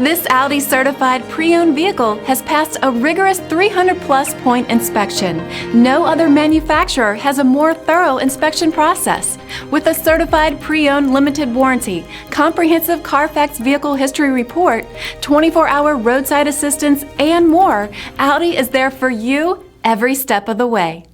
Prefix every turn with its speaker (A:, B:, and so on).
A: This Audi certified pre-owned vehicle has passed a rigorous 300-plus point inspection. No other manufacturer has a more thorough inspection process. With a certified pre-owned limited warranty, comprehensive Carfax vehicle history report, 24-hour roadside assistance, and more, Audi is there for you every step of the way.